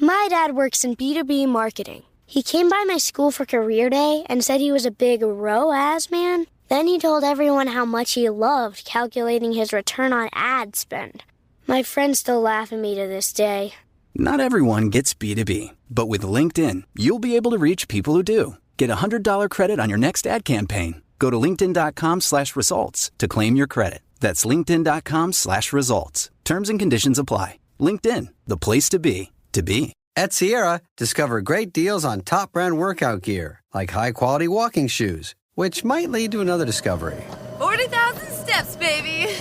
My dad works in B2B marketing. He came by my school for career day and said he was a big ROAS man. Then he told everyone how much he loved calculating his return on ad spend. My friends still laugh at me to this day. Not everyone gets B2B, but with LinkedIn, you'll be able to reach people who do. Get a $100 credit on your next ad campaign. Go to linkedin.com/results to claim your credit. That's linkedin.com/results. Terms and conditions apply. LinkedIn, the place to be, to be. At Sierra, discover great deals on top brand workout gear, like high-quality walking shoes, which might lead to another discovery. 40,000 steps, baby.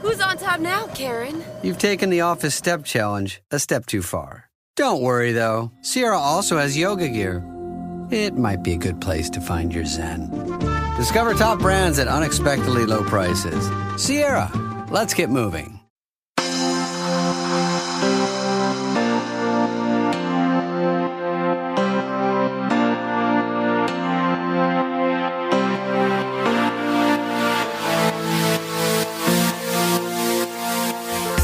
Who's on top now, Karen? You've taken the office step challenge a step too far. Don't worry, though. Sierra also has yoga gear. It might be a good place to find your zen. Discover top brands at unexpectedly low prices. Sierra, let's get moving.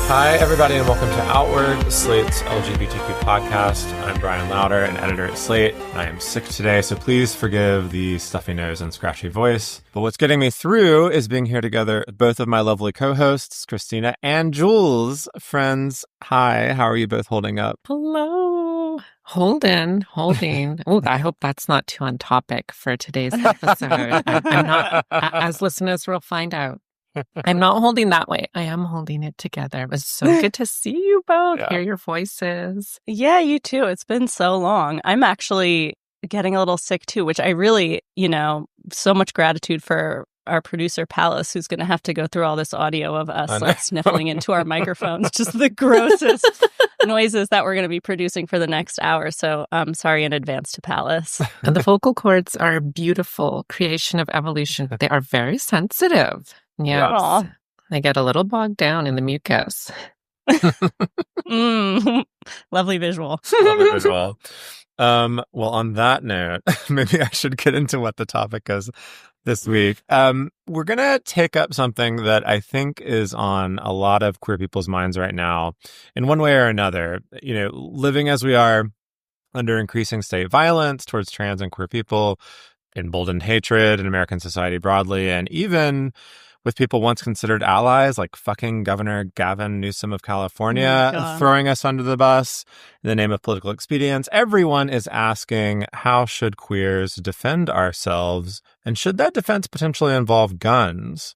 Hi, everybody, and welcome to Outward, Slate's LGBTQ podcast. I'm Bryan Louder, an editor at Slate. I am sick today, so please forgive the stuffy nose and scratchy voice. But what's getting me through is being here together with both of my lovely co-hosts, Christina and Jules. Friends, hi, how are you both holding up? Hello. Holding. Oh, I hope that's not too on topic for today's episode. I'm not, as listeners will find out. I'm not holding that way. I am holding it together. It was so good to see you both, hear your voices. Yeah, you too. It's been so long. I'm actually getting a little sick too, which I really, so much gratitude for our producer, Palace, who's going to have to go through all this audio of us like sniffling into our microphones, just the grossest noises that we're going to be producing for the next hour. So I'm sorry in advance to Palace. And the vocal cords are a beautiful creation of evolution. They are very sensitive. Yes. Aww. They get a little bogged down in the mucus. Lovely visual. Lovely visual. Well, on that note, maybe I should get into what the topic is this week. We're going to take up something that I think is on a lot of queer people's minds right now, in one way or another. Living as we are under increasing state violence towards trans and queer people, emboldened hatred in American society broadly, and even with people once considered allies, like fucking Governor Gavin Newsom of California, throwing us under the bus in the name of political expedience. Everyone is asking, how should queers defend ourselves? And should that defense potentially involve guns?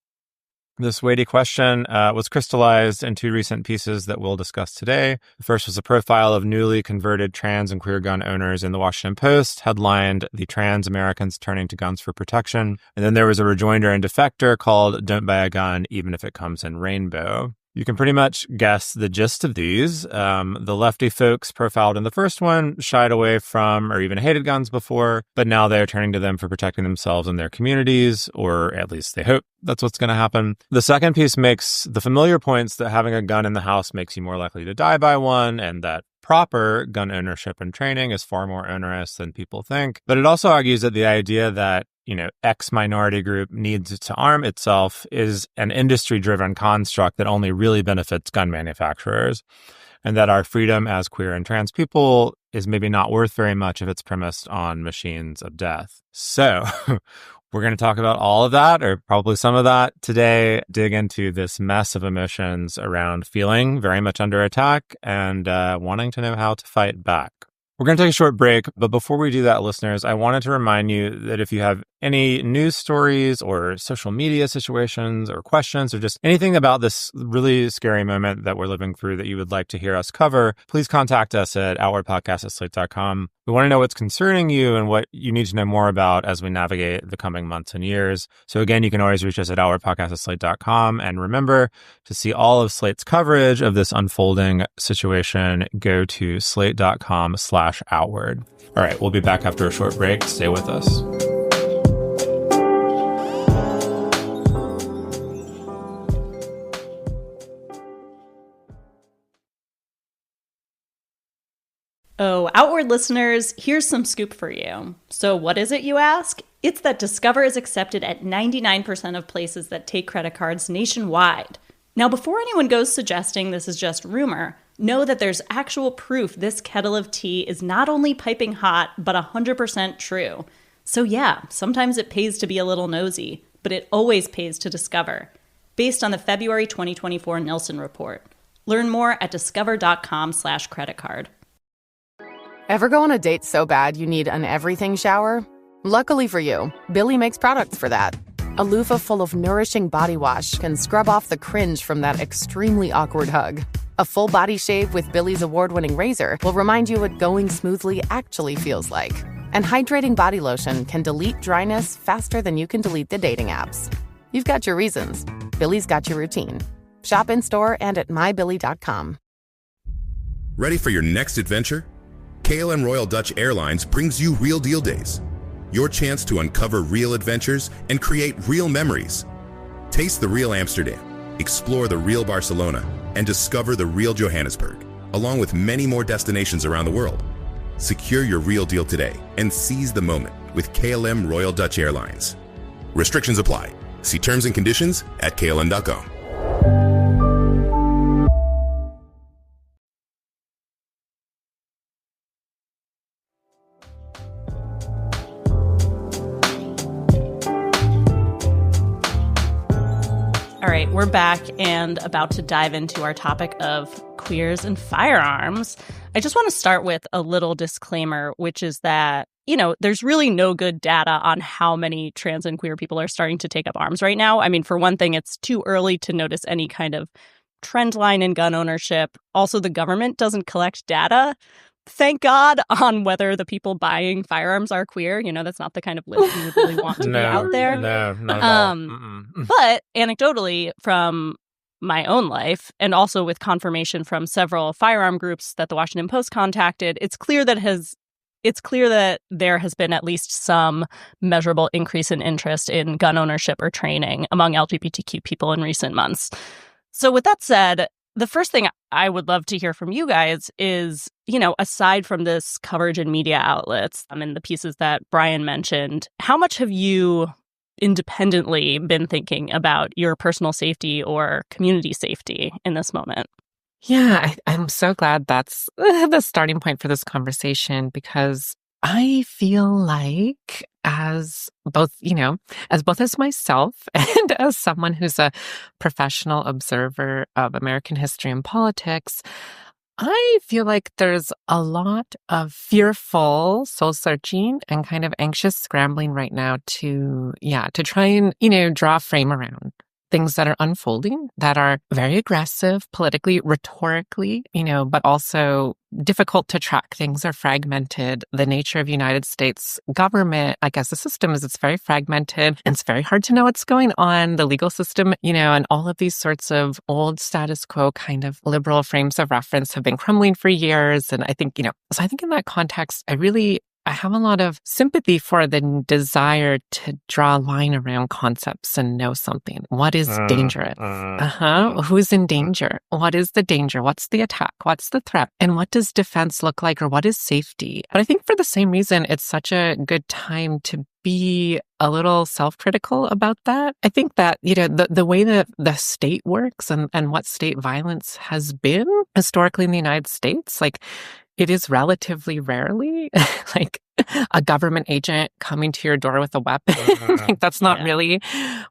This weighty question was crystallized in two recent pieces that we'll discuss today. The first was a profile of newly converted trans and queer gun owners in the Washington Post, headlined "The Trans Americans Turning to Guns for Protection." And then there was a rejoinder in Defector called "Don't Buy a Gun, Even If It Comes in Rainbow." You can pretty much guess the gist of these. The lefty folks profiled in the first one shied away from or even hated guns before, but now they're turning to them for protecting themselves and their communities, or at least they hope that's what's going to happen. The second piece makes the familiar points that having a gun in the house makes you more likely to die by one, and that proper gun ownership and training is far more onerous than people think. But it also argues that the idea that X minority group needs to arm itself is an industry-driven construct that only really benefits gun manufacturers, and that our freedom as queer and trans people is maybe not worth very much if it's premised on machines of death. So we're going to talk about all of that, or probably some of that today, dig into this mess of emotions around feeling very much under attack and wanting to know how to fight back. We're going to take a short break, but before we do that, listeners, I wanted to remind you that if you have any news stories or social media situations or questions or just anything about this really scary moment that we're living through that you would like to hear us cover, please contact us at outwardpodcast@slate.com. We want to know what's concerning you and what you need to know more about as we navigate the coming months and years. So again, you can always reach us at outwardpodcast@slate.com. And remember, to see all of Slate's coverage of this unfolding situation, go to slate.com/outward. All right, we'll be back after a short break. Stay with us. Oh, Outward listeners, here's some scoop for you. So what is it, you ask? It's that Discover is accepted at 99% of places that take credit cards nationwide. Now, before anyone goes suggesting this is just rumor, know that there's actual proof this kettle of tea is not only piping hot, but 100% true. So yeah, sometimes it pays to be a little nosy, but it always pays to discover. Based on the February 2024 Nielsen report. Learn more at discover.com/creditcard. Ever go on a date so bad you need an everything shower? Luckily for you, Billy makes products for that. A loofah full of nourishing body wash can scrub off the cringe from that extremely awkward hug. A full body shave with Billy's award-winning razor will remind you what going smoothly actually feels like. And hydrating body lotion can delete dryness faster than you can delete the dating apps. You've got your reasons. Billy's got your routine. Shop in-store and at mybilly.com. Ready for your next adventure? KLM Royal Dutch Airlines brings you Real Deal Days. Your chance to uncover real adventures and create real memories. Taste the real Amsterdam, explore the real Barcelona, and discover the real Johannesburg, along with many more destinations around the world. Secure your real deal today and seize the moment with KLM Royal Dutch Airlines. Restrictions apply. See terms and conditions at klm.com. All right, we're back and about to dive into our topic of queers and firearms. I just want to start with a little disclaimer, which is that, there's really no good data on how many trans and queer people are starting to take up arms right now. I mean, for one thing, it's too early to notice any kind of trend line in gun ownership. Also, the government doesn't collect data, thank God, on whether the people buying firearms are queer. That's not the kind of list you would really want to be out there. No, not at all. But anecdotally, from my own life, and also with confirmation from several firearm groups that the Washington Post contacted, it's clear that there has been at least some measurable increase in interest in gun ownership or training among LGBTQ people in recent months. So with that said, the first thing I would love to hear from you guys is, aside from this coverage in media outlets, and the pieces that Bryan mentioned, how much have you independently been thinking about your personal safety or community safety in this moment? Yeah, I'm so glad that's the starting point for this conversation, because I feel like as both as myself and as someone who's a professional observer of American history and politics, I feel like there's a lot of fearful soul searching and kind of anxious scrambling right now to try and, draw a frame around things that are unfolding, that are very aggressive politically, rhetorically, but also difficult to track. Things are fragmented. The nature of United States government, I guess the system is it's very fragmented and it's very hard to know what's going on. The legal system, and all of these sorts of old status quo kind of liberal frames of reference have been crumbling for years. And I think, so I think in that context, I have a lot of sympathy for the desire to draw a line around concepts and know something. What is dangerous? Who's in danger? What is the danger? What's the attack? What's the threat? And what does defense look like, or what is safety? But I think for the same reason, it's such a good time to be a little self-critical about that. I think that, the way that the state works and what state violence has been historically in the United States, it is relatively rarely like a government agent coming to your door with a weapon. That's not really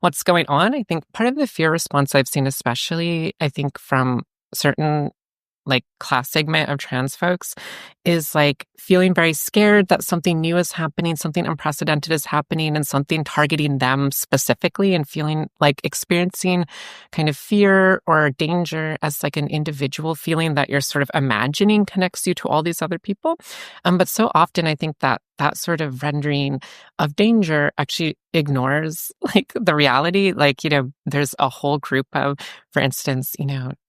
what's going on. I think part of the fear response I've seen, especially, I think from certain class segment of trans folks, is feeling very scared that something new is happening, something unprecedented is happening, and something targeting them specifically, and feeling experiencing kind of fear or danger as an individual feeling that you're sort of imagining connects you to all these other people. But so often I think that sort of rendering of danger actually ignores the reality. There's a whole group of, for instance,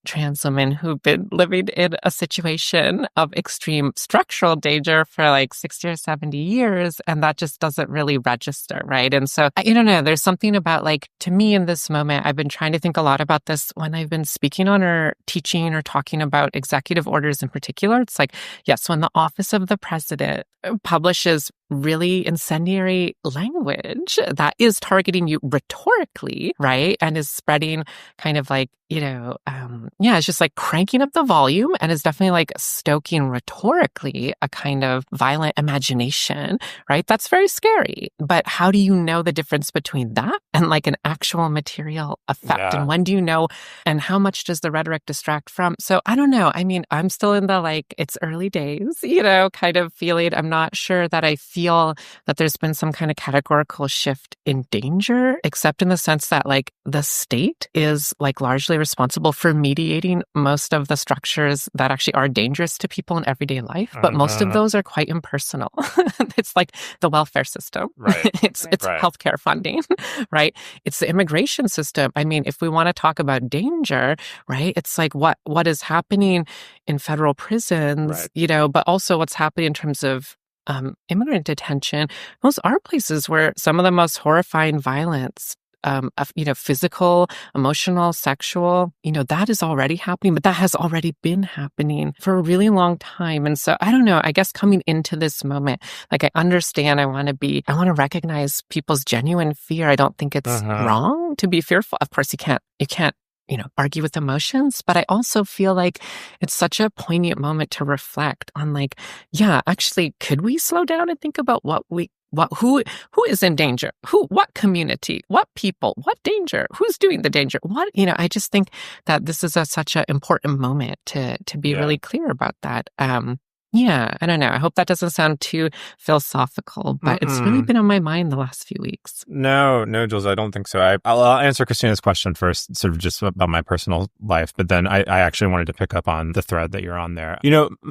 trans women who've been living in a situation of extreme structural danger for 60 or 70 years, and that just doesn't really register, right? And so I don't know, there's something about to me in this moment, I've been trying to think a lot about this when I've been speaking on or teaching or talking about executive orders in particular. It's yes, when the office of the president publishes really incendiary language that is targeting you rhetorically, right? And is spreading kind of like, it's just like cranking up the volume and is definitely like stoking rhetorically a kind of violent imagination, right? That's very scary. But how do you know the difference between that and like an actual material effect? And when do you know? And how much does the rhetoric distract from? So I don't know. I mean, I'm still in the like, it's early days, kind of feeling. I'm not sure that I feel that there's been some kind of categorical shift in danger, except in the sense that like the state is like largely responsible for mediating most of the structures that actually are dangerous to people in everyday life. But most of those are quite impersonal. It's like the welfare system. Right. It's healthcare funding, right? It's the immigration system. I mean, if we want to talk about danger, right? It's like what is happening in federal prisons, but also what's happening in terms of immigrant detention. Those are places where some of the most horrifying violence, physical, emotional, sexual, that is already happening, but that has already been happening for a really long time. And so I don't know, I guess coming into this moment, like I understand I want to recognize people's genuine fear. I don't think it's wrong to be fearful. Of course, you can't, argue with emotions, but I also feel like it's such a poignant moment to reflect on like, actually, could we slow down and think about who is in danger? What community? What people? What danger? Who's doing the danger? I just think that this is such an important moment to be really clear about that. I don't know. I hope that doesn't sound too philosophical, but it's really been on my mind the last few weeks. No, Jules, I don't think so. I'll answer Christina's question first, sort of just about my personal life, but then I actually wanted to pick up on the thread that you're on there.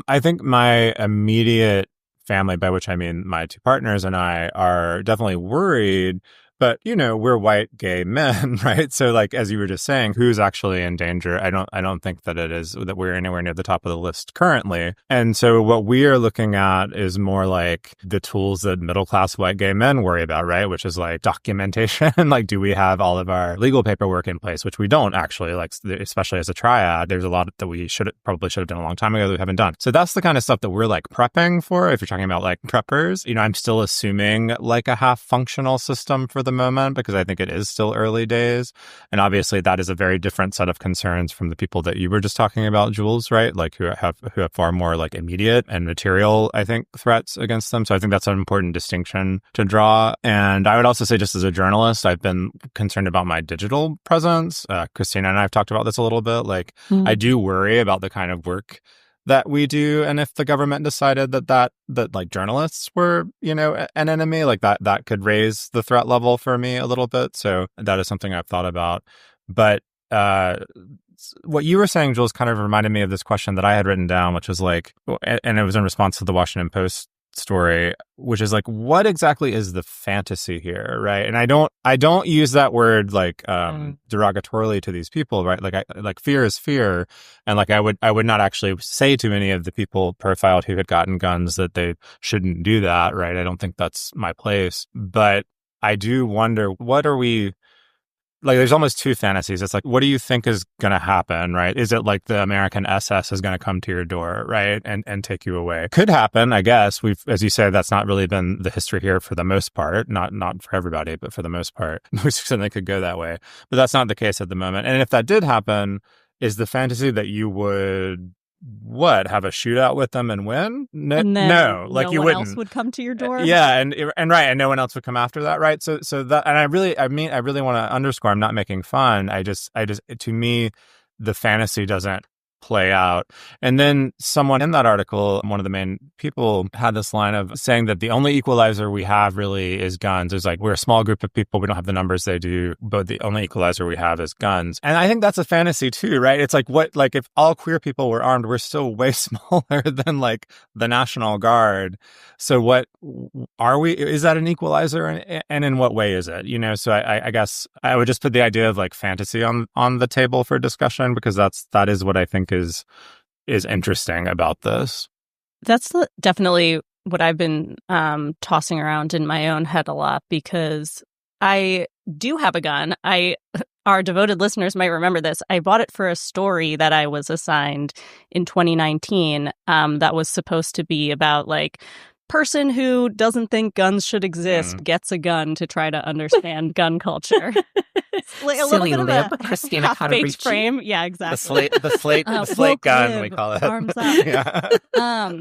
I think my immediate family, by which I mean my two partners and I, are definitely worried. But, we're white gay men, right? So like, as you were just saying, who's actually in danger? I don't think that it is that we're anywhere near the top of the list currently. And so what we are looking at is more like the tools that middle-class white gay men worry about, right? Which is like documentation. Like, do we have all of our legal paperwork in place? Which we don't actually, like, especially as a triad. There's a lot that we probably should have done a long time ago that we haven't done. So that's the kind of stuff that we're like prepping for. If you're talking about like preppers, I'm still assuming like a half functional system for the moment, because I think it is still early days. And obviously that is a very different set of concerns from the people that you were just talking about, Jules, right? Like who have far more like immediate and material, I think, threats against them. So I think that's an important distinction to draw. And I would also say, just as a journalist, I've been concerned about my digital presence. Christina and I have talked about this a little bit. Like, I do worry about the kind of work that we do, and if the government decided that like journalists were, an enemy, like that could raise the threat level for me a little bit. So that is something I've thought about. But what you were saying, Jules, kind of reminded me of this question that I had written down, which was like, and it was in response to the Washington Post story, which is like, what exactly is the fantasy here, right? And I don't use that word like derogatorily to these people, right? Like fear is fear, and like I would not actually say to any of the people profiled who had gotten guns that they shouldn't do that, right? I don't think that's my place, but I do wonder, what are we like? There's almost two fantasies. It's like, what do you think is going to happen, right? Is it like the American SS is going to come to your door, right, and take you away? Could happen, I guess. As you say, that's not really been the history here for the most part. Not for everybody, but for the most part, we certainly could go that way. But that's not the case at the moment. And if that did happen, is the fantasy that you would have a shootout with them and win? No, like you wouldn't. No one else would come to your door. Yeah, and right, and no one else would come after that, right? So that, and I really want to underscore, I'm not making fun. I just to me, the fantasy doesn't play out. And then someone in that article, one of the main people, had this line of saying that the only equalizer we have really is guns. It's like, we're a small group of people, we don't have the numbers they do, but the only equalizer we have is guns. And I think that's a fantasy too, right? It's like, if all queer people were armed, we're still way smaller than like the National Guard. So what are we? Is that an equalizer? And in what way is it? So I guess I would just put the idea of like fantasy on the table for discussion, because that is what I think is interesting about this. That's definitely what I've been tossing around in my own head a lot, because I do have a gun. Our devoted listeners might remember this. I bought it for a story that I was assigned in 2019 that was supposed to be about like person who doesn't think guns should exist gets a gun to try to understand gun culture. Like a Silly little bit lib, of a Christina half-baked Catabricci. frame. Yeah, exactly. The slate gun, woke we lib, call it. arms up. Yeah.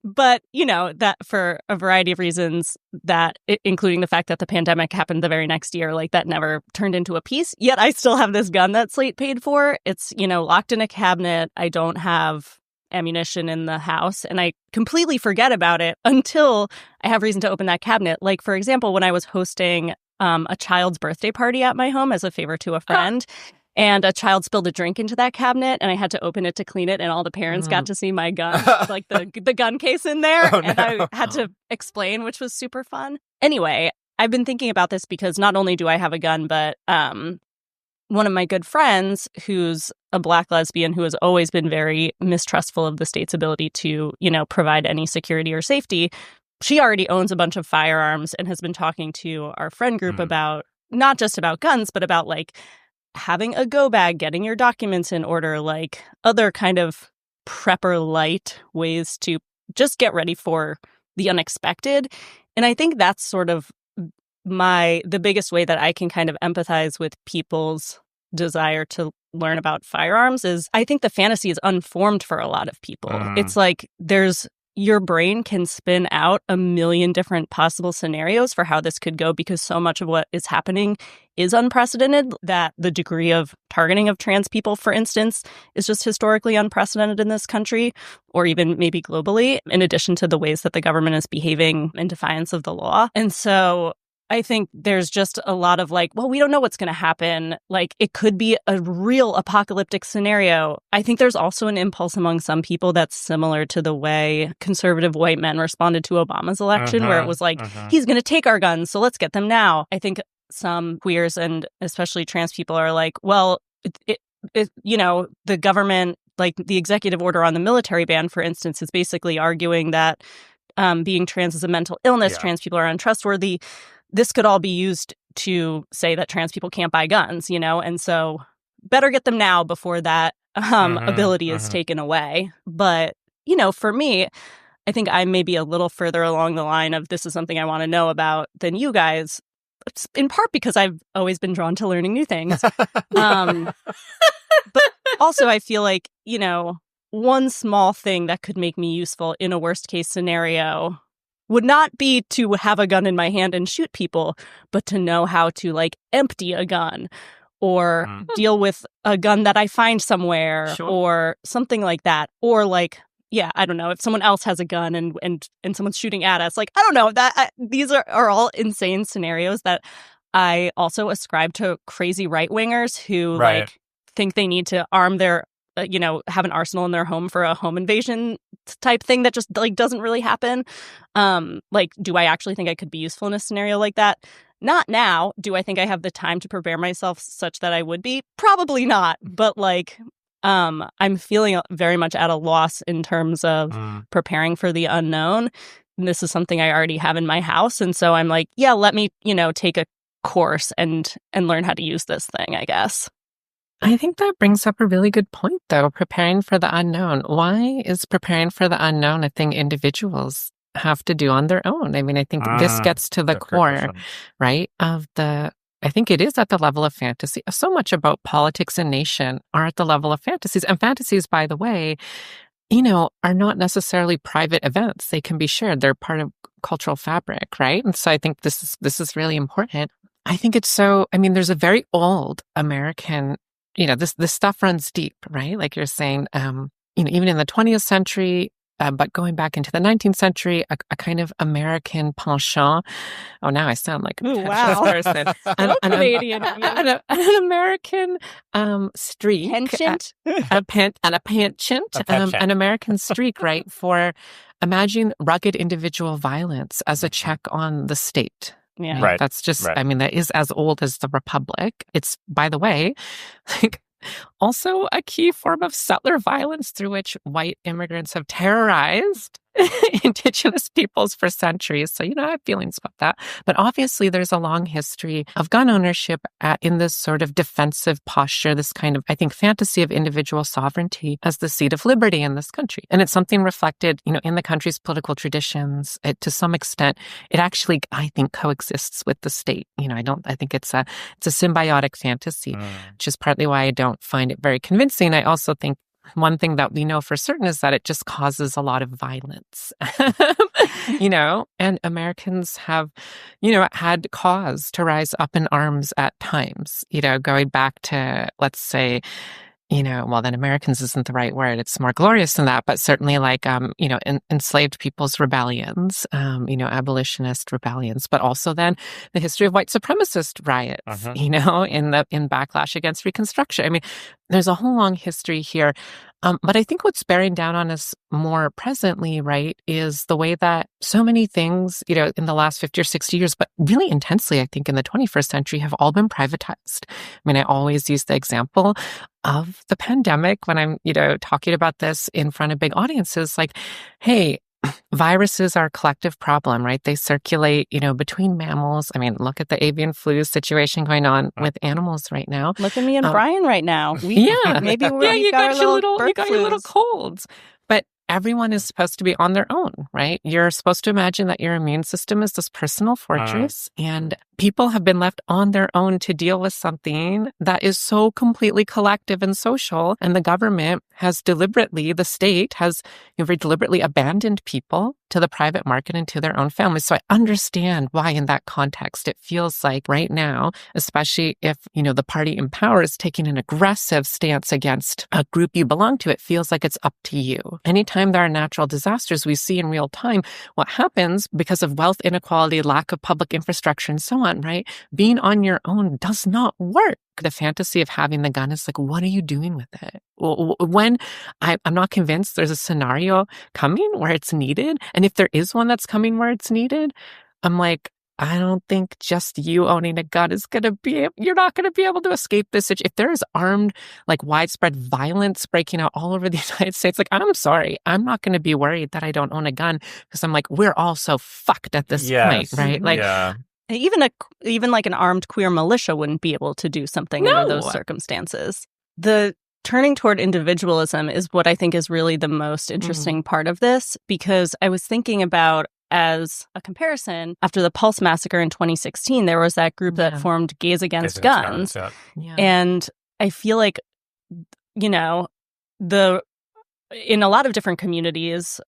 But, that for a variety of reasons, that including the fact that the pandemic happened the very next year, like that never turned into a piece. Yet I still have this gun that Slate paid for. It's, locked in a cabinet. I don't have ammunition in the house, and I completely forget about it until I have reason to open that cabinet. Like, for example, when I was hosting a child's birthday party at my home as a favor to a friend, and a child spilled a drink into that cabinet, and I had to open it to clean it, and all the parents got to see my gun, like the gun case in there, and I had to explain, which was super fun. Anyway, I've been thinking about this because not only do I have a gun, but one of my good friends, who's a Black lesbian who has always been very mistrustful of the state's ability to, provide any security or safety, she already owns a bunch of firearms and has been talking to our friend group about not just about guns, but about like having a go bag, getting your documents in order, like other kind of prepper light ways to just get ready for the unexpected. And I think that's sort of the biggest way that I can kind of empathize with people's desire to learn about firearms is I think the fantasy is unformed for a lot of people. It's like your brain can spin out a million different possible scenarios for how this could go because so much of what is happening is unprecedented, that the degree of targeting of trans people, for instance, is just historically unprecedented in this country, or even maybe globally, in addition to the ways that the government is behaving in defiance of the law. And so I think there's just a lot of like, well, we don't know what's going to happen. Like, it could be a real apocalyptic scenario. I think there's also an impulse among some people that's similar to the way conservative white men responded to Obama's election, where it was like, he's going to take our guns, so let's get them now. I think some queers and especially trans people are like, well, the government, like the executive order on the military ban, for instance, is basically arguing that being trans is a mental illness. Trans people are untrustworthy. This could all be used to say that trans people can't buy guns, and so better get them now before that ability is taken away. But, for me, I think I may be a little further along the line of this is something I want to know about than you guys, in part because I've always been drawn to learning new things. But also I feel like, one small thing that could make me useful in a worst case scenario would not be to have a gun in my hand and shoot people, but to know how to like empty a gun or deal with a gun that I find somewhere or something like that. Or like, I don't know, if someone else has a gun and someone's shooting at us, like, I don't know, these are all insane scenarios that I also ascribe to crazy right-wingers who like think they need to arm their have an arsenal in their home for a home invasion type thing that just like doesn't really happen. Like, do I actually think I could be useful in a scenario like that? Not now. Do I think I have the time to prepare myself such that I would be? Probably not. But like, I'm feeling very much at a loss in terms of preparing for the unknown. And this is something I already have in my house. And so I'm like, let me, take a course and learn how to use this thing, I guess. I think that brings up a really good point, though, preparing for the unknown. Why is preparing for the unknown a thing individuals have to do on their own? I mean, I think this gets to the core, right, of I think it is at the level of fantasy. So much about politics and nation are at the level of fantasies. And fantasies, by the way, are not necessarily private events. They can be shared. They're part of cultural fabric, right? And so I think this is really important. I think it's there's a very old American, this stuff runs deep, right? Like you're saying, even in the 20th century, but going back into the 19th century, a kind of American penchant. Oh, now I sound like a pretentious person. Canadian. An American streak. Penchant? A penchant. An American streak, right? For imagining rugged individual violence as a check on the state. Yeah. Right. That's just, that is as old as the Republic. It's, by the way, like also a key form of settler violence through which white immigrants have terrorized indigenous peoples for centuries. So, I have feelings about that. But obviously, there's a long history of gun ownership in this sort of defensive posture, this kind of, I think, fantasy of individual sovereignty as the seat of liberty in this country. And it's something reflected, in the country's political traditions. To some extent, it actually, I think, coexists with the state. I think it's a symbiotic fantasy, which is partly why I don't find it very convincing. I also think one thing that we know for certain is that it just causes a lot of violence, and Americans have, had cause to rise up in arms at times, going back to, let's say, well, then Americans isn't the right word. It's more glorious than that. But certainly like, enslaved people's rebellions, abolitionist rebellions, but also then the history of white supremacist riots, in backlash against Reconstruction. I mean, there's a whole long history here. But I think what's bearing down on us more presently, right, is the way that so many things, in the last 50 or 60 years, but really intensely, I think, in the 21st century, have all been privatized. I mean, I always use the example of the pandemic when I'm, talking about this in front of big audiences, like, hey, viruses are a collective problem, right? They circulate, between mammals. I mean, look at the avian flu situation going on with animals right now. Look at me and Bryan right now. Maybe you got your little colds. But everyone is supposed to be on their own, right? You're supposed to imagine that your immune system is this personal fortress, and people have been left on their own to deal with something that is so completely collective and social. And the government has the state has very deliberately abandoned people to the private market and to their own families. So I understand why in that context, it feels like right now, especially if, the party in power is taking an aggressive stance against a group you belong to, it feels like it's up to you. Anytime there are natural disasters, we see in real time what happens because of wealth inequality, lack of public infrastructure, and so on, right? Being on your own does not work. The fantasy of having the gun is like, what are you doing with it? When I'm not convinced there's a scenario coming where it's needed. And if there is one that's coming where it's needed, I'm like, I don't think just you owning a gun is you're not going to be able to escape this. If there is armed, like widespread violence breaking out all over the United States, like, I'm sorry, I'm not going to be worried that I don't own a gun because I'm like, we're all so fucked at this point, right? Like, Even like an armed queer militia wouldn't be able to do something under those circumstances. The turning toward individualism is what I think is really the most interesting part of this, because I was thinking about, as a comparison, after the Pulse massacre in 2016, there was that group that formed Gays Against Guns. And I feel like, in a lot of different communities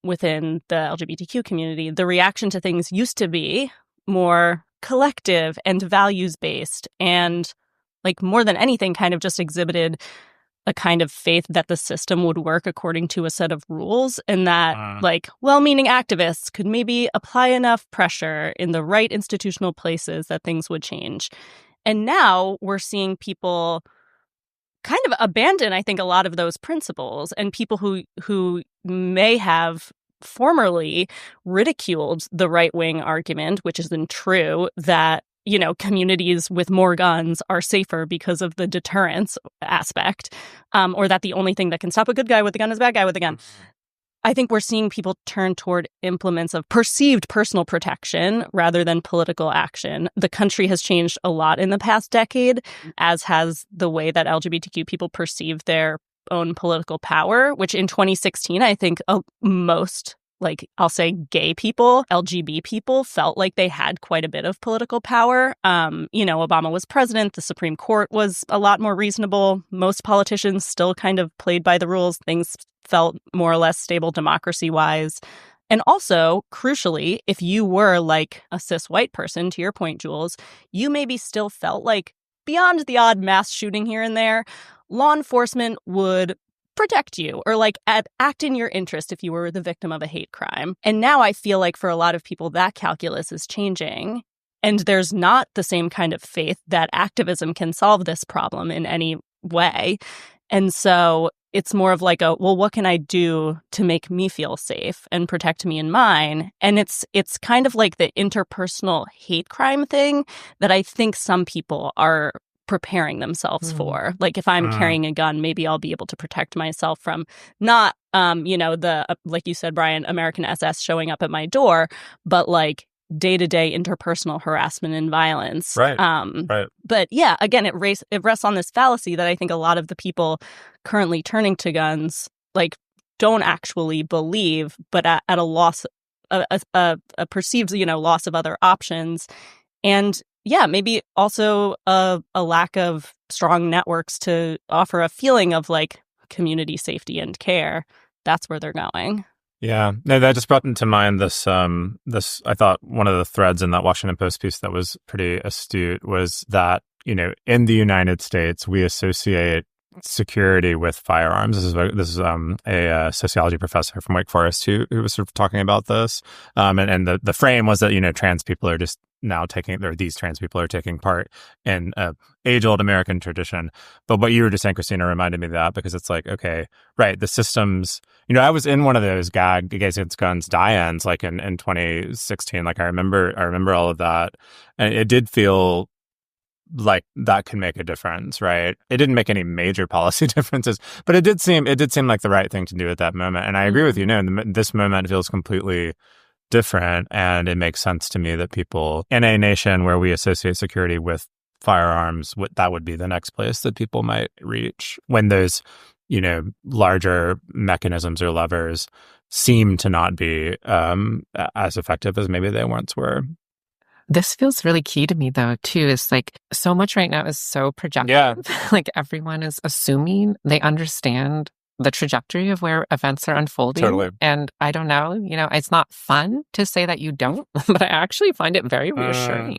within the LGBTQ community, the reaction to things used to be more collective and values-based, and like more than anything kind of just exhibited a kind of faith that the system would work according to a set of rules, and that like well-meaning activists could maybe apply enough pressure in the right institutional places that things would change. And now we're seeing people kind of abandon, I think, a lot of those principles, and people who may have formerly ridiculed the right-wing argument, which isn't true, that communities with more guns are safer because of the deterrence aspect, or that the only thing that can stop a good guy with a gun is a bad guy with a gun. I think we're seeing people turn toward implements of perceived personal protection rather than political action. The country has changed a lot in the past decade, as has the way that LGBTQ people perceive their own political power, which in 2016, I think most, like, I'll say gay people, LGBT people, felt like they had quite a bit of political power. Obama was president. The Supreme Court was a lot more reasonable. Most politicians still kind of played by the rules. Things felt more or less stable democracy-wise. And also, crucially, if you were like a cis white person, to your point, Jules, you maybe still felt like, beyond the odd mass shooting here and there, law enforcement would protect you or like act in your interest if you were the victim of a hate crime. And now I feel like for a lot of people, that calculus is changing. And there's not the same kind of faith that activism can solve this problem in any way. And so it's more of like what can I do to make me feel safe and protect me and mine? And it's kind of like the interpersonal hate crime thing that I think some people are preparing themselves for. Like if I'm carrying a gun, maybe I'll be able to protect myself from not, like you said, Bryan, American SS showing up at my door, but like day-to-day interpersonal harassment and violence. Right. But yeah, again, it rests on this fallacy that I think a lot of the people currently turning to guns like don't actually believe, but at a loss, a perceived, loss of other options. And yeah, maybe also a lack of strong networks to offer a feeling of like community safety and care. That's where they're going. Yeah, no, that just brought into mind this. I thought one of the threads in that Washington Post piece that was pretty astute was that in the United States we associate security with firearms. This is a sociology professor from Wake Forest who was sort of talking about this, and the frame was that trans people are just now these trans people are taking part in a age-old American tradition. But what you were just saying, Christina, reminded me of that, because it's like, okay, right, the systems, I was in one of those Gays Against Guns die-ins like in 2016. Like I remember all of that. And it did feel like that can make a difference, right? It didn't make any major policy differences, but it did seem like the right thing to do at that moment. And I agree with you. This moment feels completely different, and it makes sense to me that people in a nation where we associate security with firearms, that would be the next place that people might reach when those larger mechanisms or levers seem to not be as effective as maybe they once were. This feels really key to me, though, too, is like so much right now is so projective. Yeah. Like everyone is assuming they understand the trajectory of where events are unfolding. Totally. And I don't know, it's not fun to say that you don't, but I actually find it very reassuring.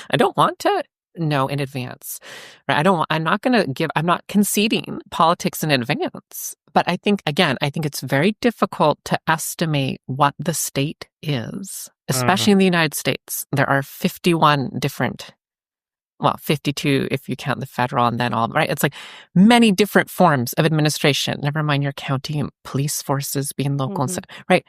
I don't want to know in advance, right? I'm not conceding politics in advance. But I think it's very difficult to estimate what the state is, especially in the United States. There are 51 different, 52 if you count the federal and then all, right? It's like many different forms of administration, never mind your county and police forces being local, right?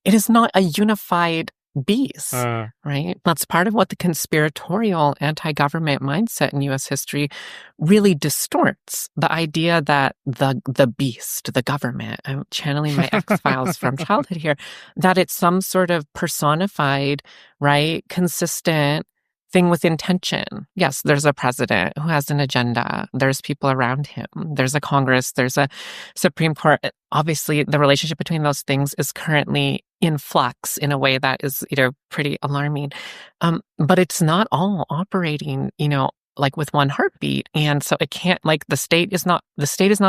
It is not a unified beast, right? That's part of what the conspiratorial anti-government mindset in U.S. history really distorts. The idea that the beast, the government, I'm channeling my X-Files from childhood here, that it's some sort of personified, right, consistent thing with intention. Yes, there's a president who has an agenda. There's people around him. There's a Congress. There's a Supreme Court. Obviously, the relationship between those things is currently in flux in a way that is, pretty alarming. But it's not all operating, like with one heartbeat. And so it can't, like the state is not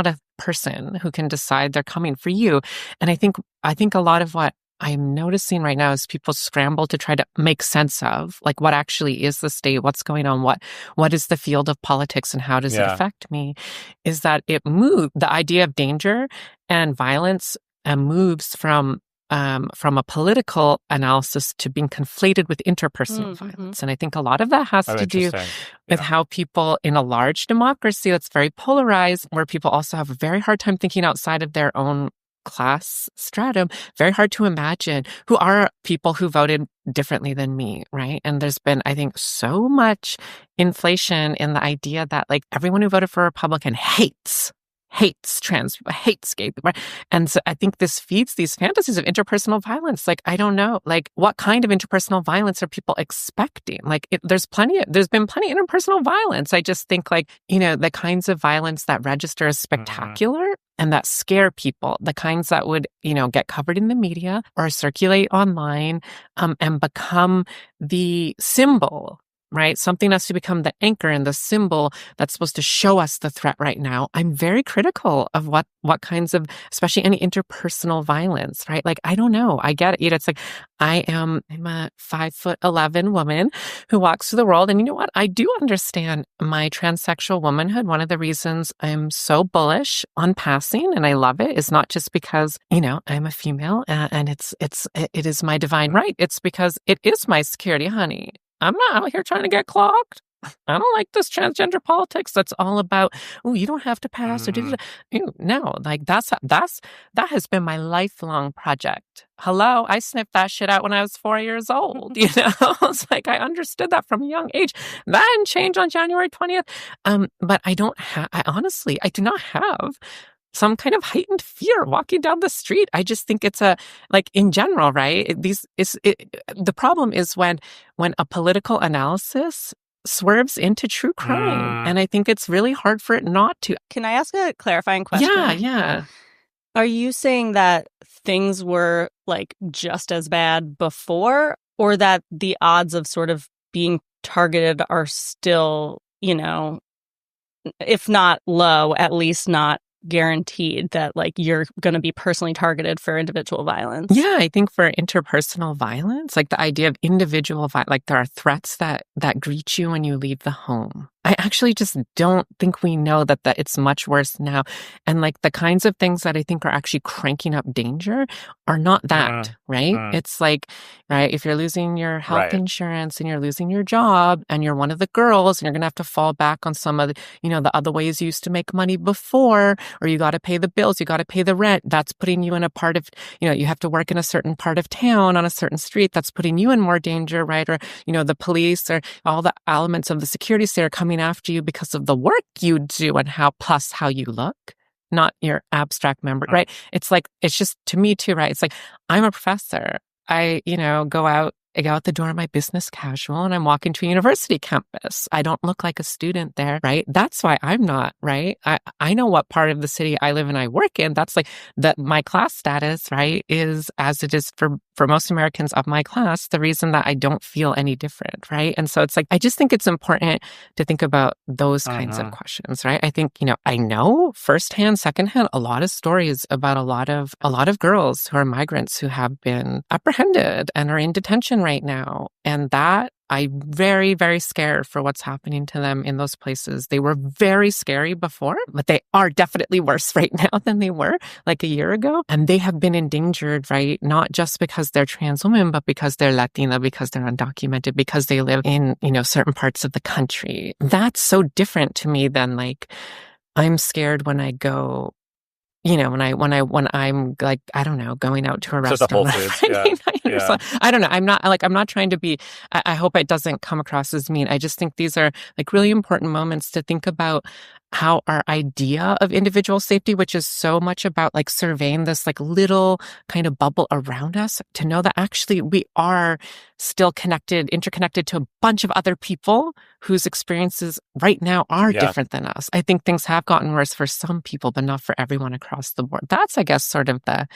a person who can decide they're coming for you. And I think a lot of what I'm noticing right now is people scramble to try to make sense of like what actually is the state, what's going on, what is the field of politics and how does it affect me, is that the idea of danger and violence moves from a political analysis to being conflated with interpersonal violence. And I think a lot of that has to do with how people in a large democracy that's very polarized, where people also have a very hard time thinking outside of their own class stratum, very hard to imagine who are people who voted differently than me, right? And there's been, I think, so much inflation in the idea that like everyone who voted for a Republican hates trans people, hates gay people. Right? And so I think this feeds these fantasies of interpersonal violence. Like, I don't know, like what kind of interpersonal violence are people expecting? Like there's been plenty of interpersonal violence. I just think like, the kinds of violence that register as spectacular and that scare people, the kinds that would, get covered in the media or circulate online and become the symbol, right? Something has to become the anchor and the symbol that's supposed to show us the threat right now. I'm very critical of what kinds of, especially any interpersonal violence, right? Like, I don't know. I get it. It's like, I'm a 5'11" woman who walks through the world. And you know what? I do understand my transsexual womanhood. One of the reasons I'm so bullish on passing, and I love it, is not just because, I'm a female and it is my divine right. It's because it is my security, honey. I'm not out here trying to get clocked. I don't like this transgender politics that's all about, oh, you don't have to pass or do that. No, like that has been my lifelong project. Hello, I sniffed that shit out when I was 4 years old. It's like I understood that from a young age. That didn't change on January 20th. But I do not have some kind of heightened fear walking down the street. I just think it's in general, right? The problem is when a political analysis swerves into true crime. And I think it's really hard for it not to. Can I ask a clarifying question? Yeah. Are you saying that things were like just as bad before, or that the odds of sort of being targeted are still, if not low, at least not guaranteed, that like you're going to be personally targeted for individual violence? Yeah, I think for interpersonal violence, like the idea of individual violence, like there are threats that greet you when you leave the home. I actually just don't think we know that it's much worse now. And like the kinds of things that I think are actually cranking up danger are not that, right? It's like, right, if you're losing your health insurance and you're losing your job and you're one of the girls and you're going to have to fall back on some of the, the other ways you used to make money before, or you got to pay the bills, you got to pay the rent. That's putting you in a part of, you have to work in a certain part of town on a certain street. That's putting you in more danger, right? Or, the police or all the elements of the security state are coming after you because of the work you do and how you look, not your abstract memory, right? It's like, it's just to me too, right? It's like, I'm a professor. I, go out the door in my business casual and I'm walking to a university campus. I don't look like a student there, right? That's why I'm not, right? I know what part of the city I live and I work in. That's like that my class status, right, is as it is for most Americans of my class, the reason that I don't feel any different, right? And so it's like, I just think it's important to think about those kinds of questions, right? I think, I know firsthand, secondhand, a lot of stories about a lot of girls who are migrants who have been apprehended and are in detention right now. And that I'm very, very scared for what's happening to them in those places. They were very scary before, but they are definitely worse right now than they were like a year ago. And they have been endangered, right? Not just because they're trans women, but because they're Latina, because they're undocumented, because they live in, certain parts of the country. That's so different to me than like, I'm scared when I go, when I'm like, I don't know, going out to a restaurant. Just a Whole Foods, So, I don't know. I'm not trying to be, I hope it doesn't come across as mean. I just think these are like really important moments to think about how our idea of individual safety, which is so much about like surveying this like little kind of bubble around us, to know that actually we are still interconnected to a bunch of other people whose experiences right now are different than us. I think things have gotten worse for some people, but not for everyone across the board. That's, I guess, sort of the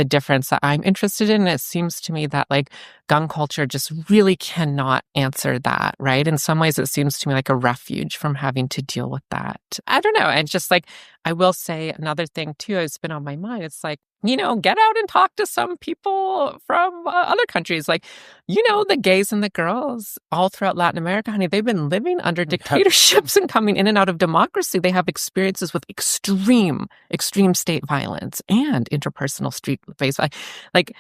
difference that I'm interested in. And it seems to me that like gun culture just really cannot answer that, right? In some ways, it seems to me like a refuge from having to deal with that. I don't know. And just like, I will say another thing too, has been on my mind. It's like, get out and talk to some people from other countries. Like, the gays and the girls all throughout Latin America, honey, they've been living under dictatorships and coming in and out of democracy. They have experiences with extreme state violence and interpersonal street-based. Like,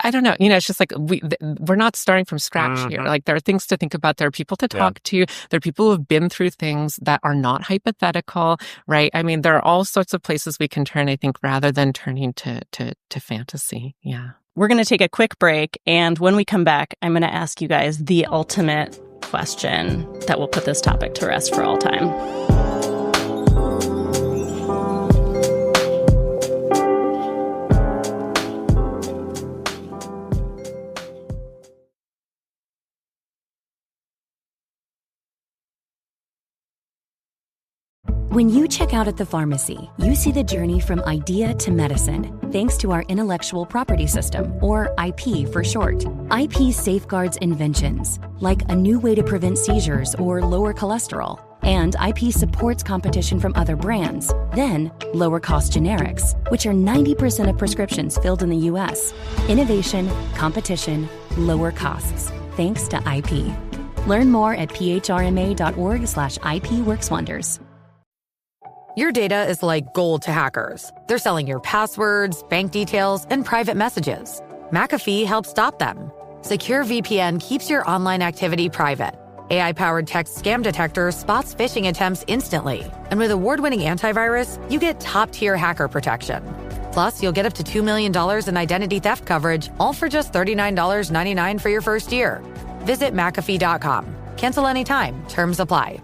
I don't know. It's just like we're not starting from scratch here. Like there are things to think about. There are people to talk to. There are people who have been through things that are not hypothetical, right? I mean, there are all sorts of places we can turn, I think, rather than turning to fantasy. Yeah. We're going to take a quick break. And when we come back, I'm going to ask you guys the ultimate question that will put this topic to rest for all time. When you check out at the pharmacy, you see the journey from idea to medicine, thanks to our intellectual property system, or IP for short. IP safeguards inventions, like a new way to prevent seizures or lower cholesterol. And IP supports competition from other brands, then lower-cost generics, which are 90% of prescriptions filled in the U.S. Innovation, competition, lower costs, thanks to IP. Learn more at phrma.org/IP works wonders. Your data is like gold to hackers. They're selling your passwords, bank details, and private messages. McAfee helps stop them. Secure VPN keeps your online activity private. AI-powered text scam detector spots phishing attempts instantly. And with award-winning antivirus, you get top-tier hacker protection. Plus, you'll get up to $2 million in identity theft coverage, all for just $39.99 for your first year. Visit McAfee.com. Cancel anytime. Terms apply.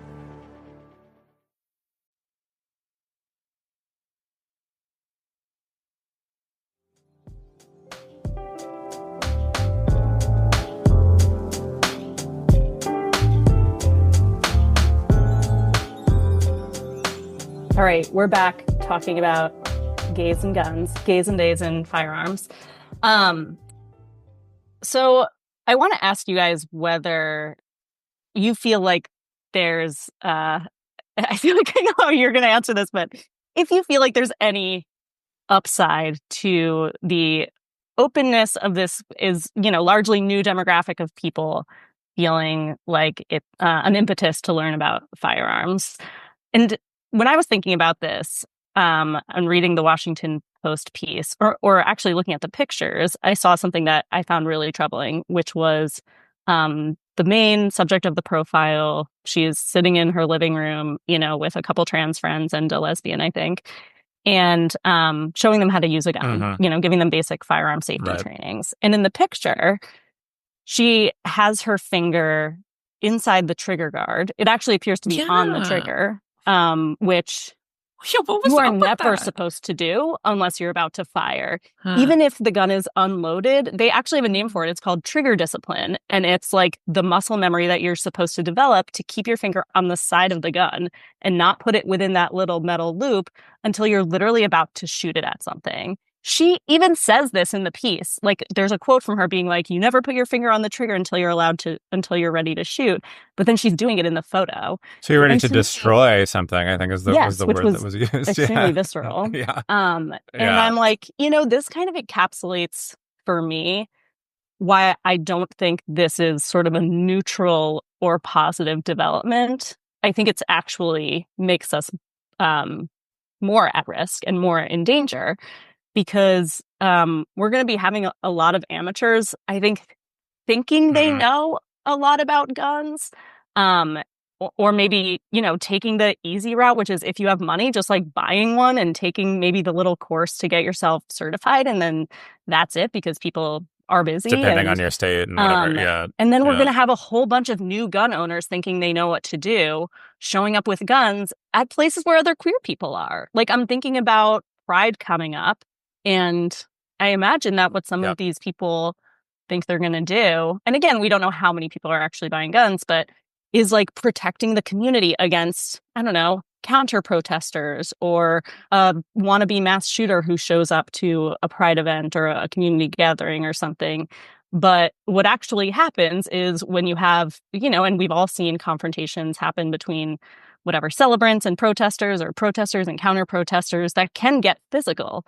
All right, we're back talking about gays and guns, gays and days and firearms. So I want to ask you guys whether you feel like there's, I feel like I know how you're going to answer this, but if you feel like there's any upside to the openness of this is, largely new demographic of people feeling like it, an impetus to learn about firearms. And when I was thinking about this, and reading the Washington Post piece, or actually looking at the pictures, I saw something that I found really troubling, which was the main subject of the profile. She is sitting in her living room, with a couple trans friends and a lesbian, I think, and showing them how to use a gun, giving them basic firearm safety trainings. And in the picture, she has her finger inside the trigger guard. It actually appears to be on the trigger. Which you are never supposed to do unless you're about to fire. Even if the gun is unloaded, they actually have a name for it. It's called trigger discipline. And it's like the muscle memory that you're supposed to develop to keep your finger on the side of the gun and not put it within that little metal loop until you're literally about to shoot it at something. She even says this in the piece. Like, there's a quote from her being like, you never put your finger on the trigger until you're ready to shoot. But then she's doing it in the photo. So you're ready to destroy something, I think was the word that was used. Extremely visceral. Yeah. And I'm like, this kind of encapsulates for me why I don't think this is sort of a neutral or positive development. I think it's actually makes us more at risk and more in danger. Because we're going to be having a lot of amateurs, I think, thinking they know a lot about guns, or maybe, taking the easy route, which is if you have money, just like buying one and taking maybe the little course to get yourself certified. And then that's it, because people are busy. Depending on your state and whatever, And then we're going to have a whole bunch of new gun owners thinking they know what to do, showing up with guns at places where other queer people are. Like, I'm thinking about Pride coming up. And I imagine that what some of these people think they're going to do, and again, we don't know how many people are actually buying guns, but is like protecting the community against, I don't know, counter protesters or a wannabe mass shooter who shows up to a Pride event or a community gathering or something. But what actually happens is when you have, and we've all seen confrontations happen between whatever celebrants and protesters, or protesters and counter protesters, that can get physical.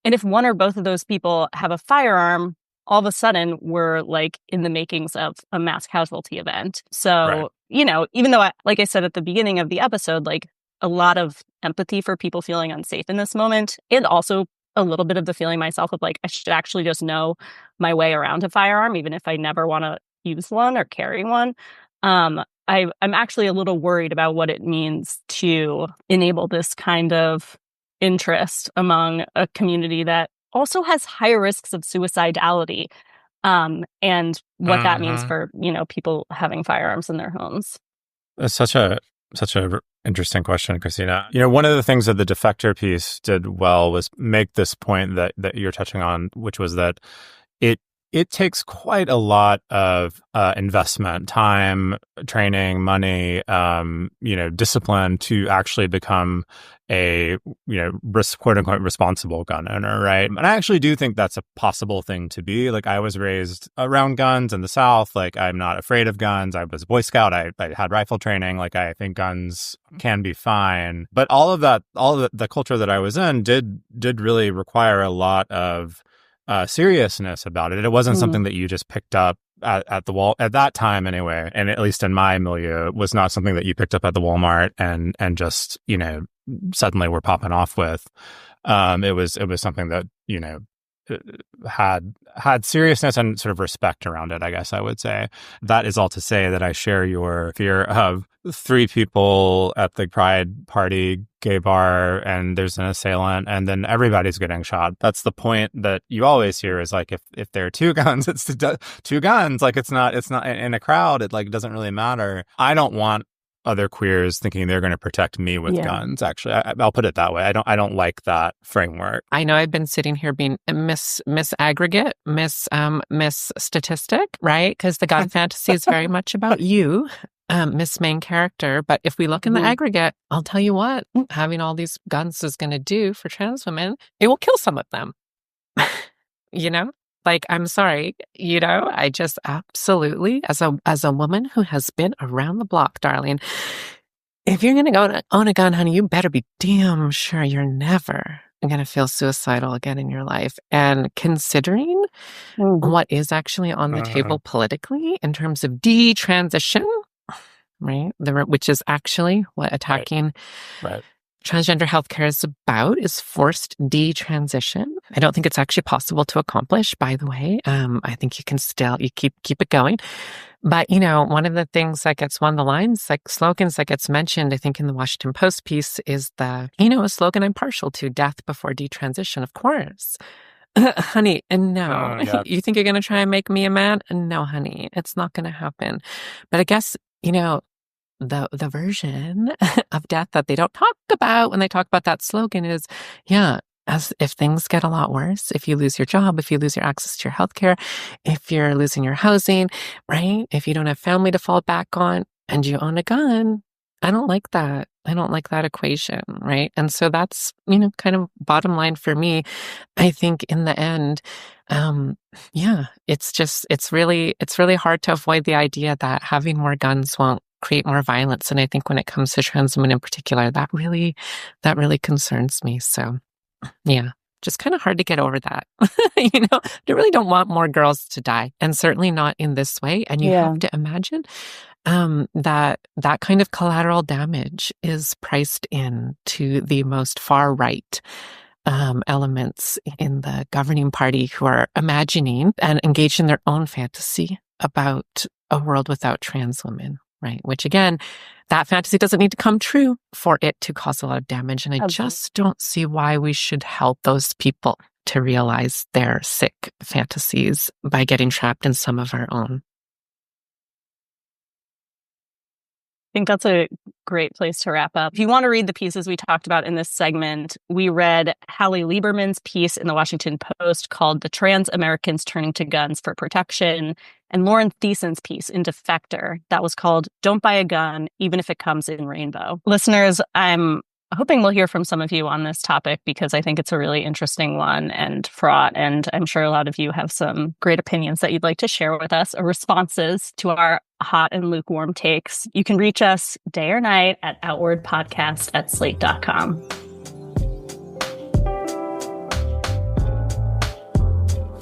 And if one or both of those people have a firearm, all of a sudden we're like in the makings of a mass casualty event. So, even though, like I said at the beginning of the episode, like a lot of empathy for people feeling unsafe in this moment, and also a little bit of the feeling myself of like, I should actually just know my way around a firearm, even if I never want to use one or carry one. I'm actually a little worried about what it means to enable this kind of interest among a community that also has higher risks of suicidality, and what that means for people having firearms in their homes. It's such a interesting question, Christina. One of the things that the Defector piece did well was make this point that you're touching on, which was that it takes quite a lot of investment, time, training, money, discipline to actually become a, quote unquote, responsible gun owner, right? And I actually do think that's a possible thing to be. Like, I was raised around guns in the South. Like, I'm not afraid of guns. I was a Boy Scout. I had rifle training. Like, I think guns can be fine. But all of the culture that I was in did really require a lot of seriousness about it. It wasn't something that you just picked up at the wall at that time anyway. And at least in my milieu, it was not something that you picked up at the Walmart and just, suddenly were popping off with. It was something that, had seriousness and sort of respect around it, I guess I would say. That is all to say that I share your fear of 3 people at the Pride party, gay bar, and there's an assailant, and then everybody's getting shot. That's the point that you always hear is like, if there are 2 guns, it's 2 guns. Like it's not in a crowd. It like doesn't really matter. I don't want other queers thinking they're going to protect me with guns. Actually, I'll put it that way. I don't like that framework. I know I've been sitting here being miss aggregate, miss statistic, right? Because the gun fantasy is very much about you, Miss Main Character. But if we look in the aggregate, I'll tell you what, having all these guns is going to do for trans women. It will kill some of them. You know? Like, I'm sorry, you know, I just absolutely, as a woman who has been around the block, darling, if you're going to go to own a gun, honey, you better be damn sure you're never going to feel suicidal again in your life. And considering what is actually on the table politically in terms of detransition, right, which is actually what attacking transgender healthcare is about, is forced detransition. I don't think it's actually possible to accomplish, by the way. I think you can still, you keep it going. But, you know, one of the things that gets one of the lines, like slogans that gets mentioned, I think in the Washington Post piece is a slogan I'm partial to, death before detransition, of course. Honey, no. You think you're going to try and make me a man? No, honey, it's not going to happen. But I guess, you know, the version of death that they don't talk about when they talk about that slogan is, as if things get a lot worse, if you lose your job, if you lose your access to your healthcare, if you're losing your housing, right? If you don't have family to fall back on and you own a gun, I don't like that. I don't like that equation, right? And so that's, you know, kind of bottom line for me. I think in the end, it's really hard to avoid the idea that having more guns won't create more violence. And I think when it comes to trans women in particular, that really concerns me. So yeah, just kind of hard to get over that. You know, I really don't want more girls to die, and certainly not in this way. And you have to imagine that kind of collateral damage is priced into the most far right elements in the governing party who are imagining and engaged in their own fantasy about a world without trans women. Right. Which again, that fantasy doesn't need to come true for it to cause a lot of damage. And I just don't see why we should help those people to realize their sick fantasies by getting trapped in some of our own. I think that's a great place to wrap up. If you want to read the pieces we talked about in this segment, we read Hallie Lieberman's piece in the Washington Post called "The Trans Americans Turning to Guns for Protection," and Lauren Thiessen's piece in Defector that was called "Don't Buy a Gun, Even If It Comes in Rainbow." Listeners, I'm hoping we'll hear from some of you on this topic because I think it's a really interesting one and fraught, and I'm sure a lot of you have some great opinions that you'd like to share with us or responses to our hot and lukewarm takes. You can reach us day or night at outwardpodcast@slate.com.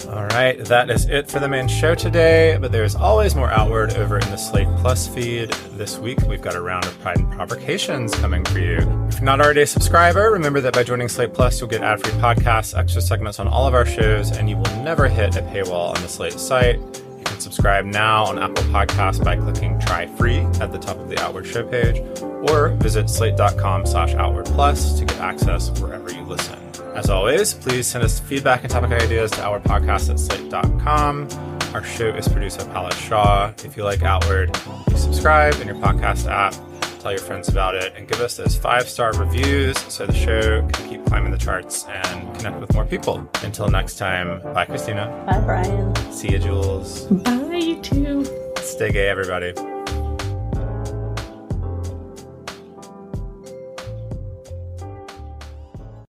All right, that is it for the main show today, but there's always more Outward over in the Slate Plus feed. This week, we've got a round of Pride and Provocations coming for you. If you're not already a subscriber, remember that by joining Slate Plus, you'll get ad-free podcasts, extra segments on all of our shows, and you will never hit a paywall on the Slate site. You can subscribe now on Apple Podcasts by clicking Try Free at the top of the Outward show page, or visit slate.com/outwardplus to get access wherever you listen. As always, please send us feedback and topic ideas to outwardpodcast@slate.com. Our show is produced by Palace Shaw. If you like Outward, please subscribe in your podcast app, tell your friends about it, and give us those 5-star reviews so the show can keep climbing the charts and connect with more people. Until next time, bye, Christina. Bye, Bryan. See you, Jules. Bye, you too. Stay gay, everybody.